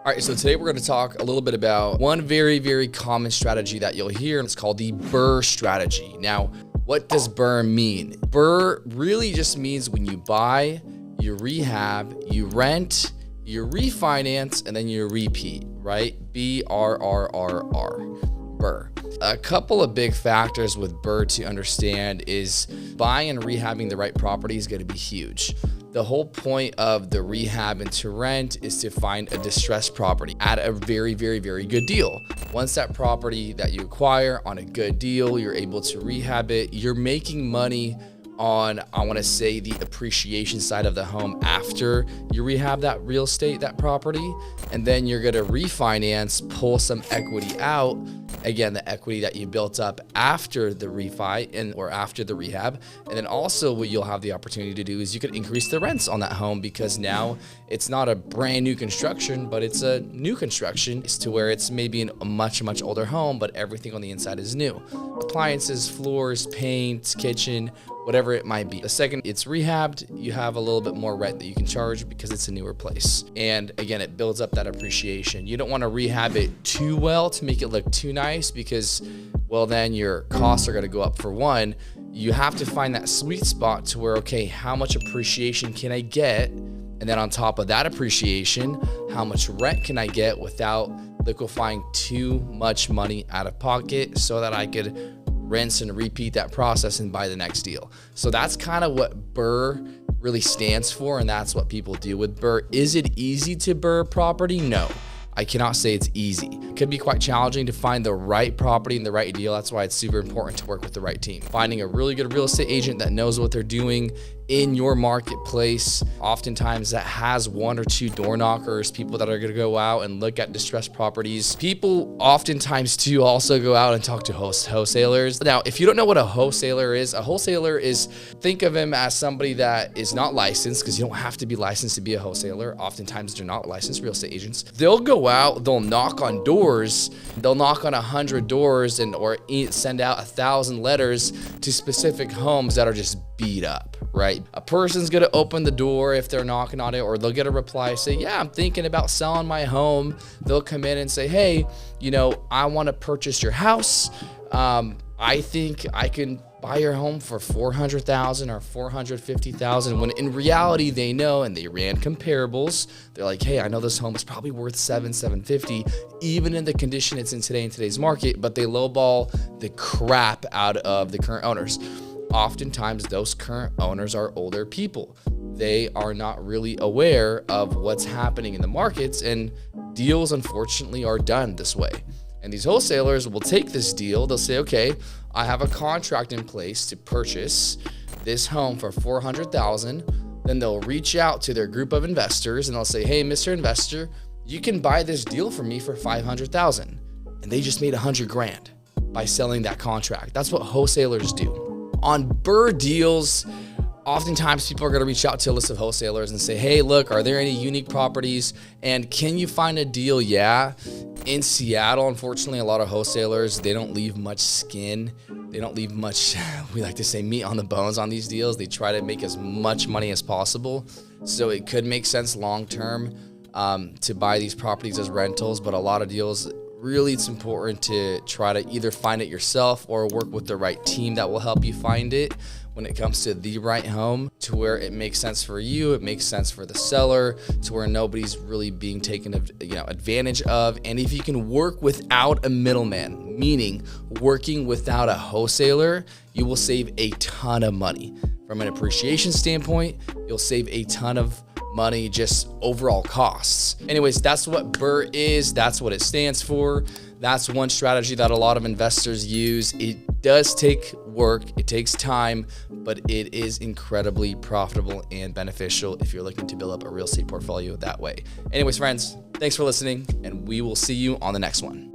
All right, so today we're going to talk a little bit about one very, very common strategy that you'll hear. It's called the BRRRR strategy. Now, what does BRRRR mean? BRRRR really just means when you buy, you rehab, you rent, you refinance, and then you repeat, right? BRRRR, BRRRR. A couple of big factors with BRRRR to understand is buying and rehabbing the right property is going to be huge. The whole point of the rehab and to rent is to find a distressed property at a very, very, very good deal. Once that property that you acquire on a good deal, you're able to rehab it, you're making money on, I want to say, the appreciation side of the home after you rehab that real estate, that property, and then you're going to refinance, pull some equity out. Again, the equity that you built up after the refi or after the rehab. And then also what you'll have the opportunity to do is you could increase the rents on that home because now it's not a brand new construction, but it's a new construction. It's to where it's maybe a much, much older home, but everything on the inside is new. Appliances, floors, paint, kitchen, whatever it might be. The second it's rehabbed, you have a little bit more rent that you can charge because it's a newer place. And again, it builds up that appreciation. You don't want to rehab it too well to make it look too nice because, well, then your costs are going to go up for one. You have to find that sweet spot to where, okay, how much appreciation can I get? And then on top of that appreciation, how much rent can I get without liquefying too much money out of pocket so that I could rinse and repeat that process and buy the next deal. So that's kind of what BRRRR really stands for, and that's what people do with BRRRR. Is it easy to BRRRR property? No. I cannot say it's easy. It could be quite challenging to find the right property and the right deal. That's why it's super important to work with the right team. Finding a really good real estate agent that knows what they're doing in your marketplace, oftentimes that has one or two door knockers, people that are going to go out and look at distressed properties. People oftentimes too also go out and talk to wholesalers. Now, if you don't know what a wholesaler is, think of him as somebody that is not licensed, because you don't have to be licensed to be a wholesaler. Oftentimes they're not licensed real estate agents. They'll go out, they'll knock on doors, they'll knock on 100 doors or send out 1,000 letters to specific homes that are just beat up, right? A person's gonna open the door if they're knocking on it, or they'll get a reply, say, yeah, I'm thinking about selling my home. They'll come in and say, hey, I want to purchase your house. I think I can buy your home for $400,000 or $450,000. When in reality, they know, and they ran comparables. They're like, hey, I know this home is probably worth $750, even in the condition it's in today's market, but they lowball the crap out of the current owners. Oftentimes those current owners are older people. They are not really aware of what's happening in the markets, and deals unfortunately are done this way. And these wholesalers will take this deal. They'll say, okay, I have a contract in place to purchase this home for $400,000. Then they'll reach out to their group of investors and they'll say, hey, Mr. Investor, you can buy this deal for me for $500,000. And they just made $100,000 by selling that contract. That's what wholesalers do. On BRRRR deals, oftentimes people are going to reach out to a list of wholesalers and say, hey, look, are there any unique properties? And can you find a deal? Yeah. In Seattle, unfortunately, a lot of wholesalers, they don't leave much skin. They don't leave much, we like to say, meat on the bones on these deals. They try to make as much money as possible. So it could make sense long-term to buy these properties as rentals, but a lot of deals, really, it's important to try to either find it yourself or work with the right team that will help you find it when it comes to the right home, to where it makes sense for you, it makes sense for the seller, to where nobody's really being taken advantage of. And if you can work without a middleman, meaning working without a wholesaler, you will save a ton of money. From an appreciation standpoint, you'll save a ton of money, just overall costs. Anyways, that's what BRRRR is. That's what it stands for. That's one strategy that a lot of investors use. It does take work, it takes time, but it is incredibly profitable and beneficial if you're looking to build up a real estate portfolio that way. Anyways, friends, thanks for listening, and we will see you on the next one.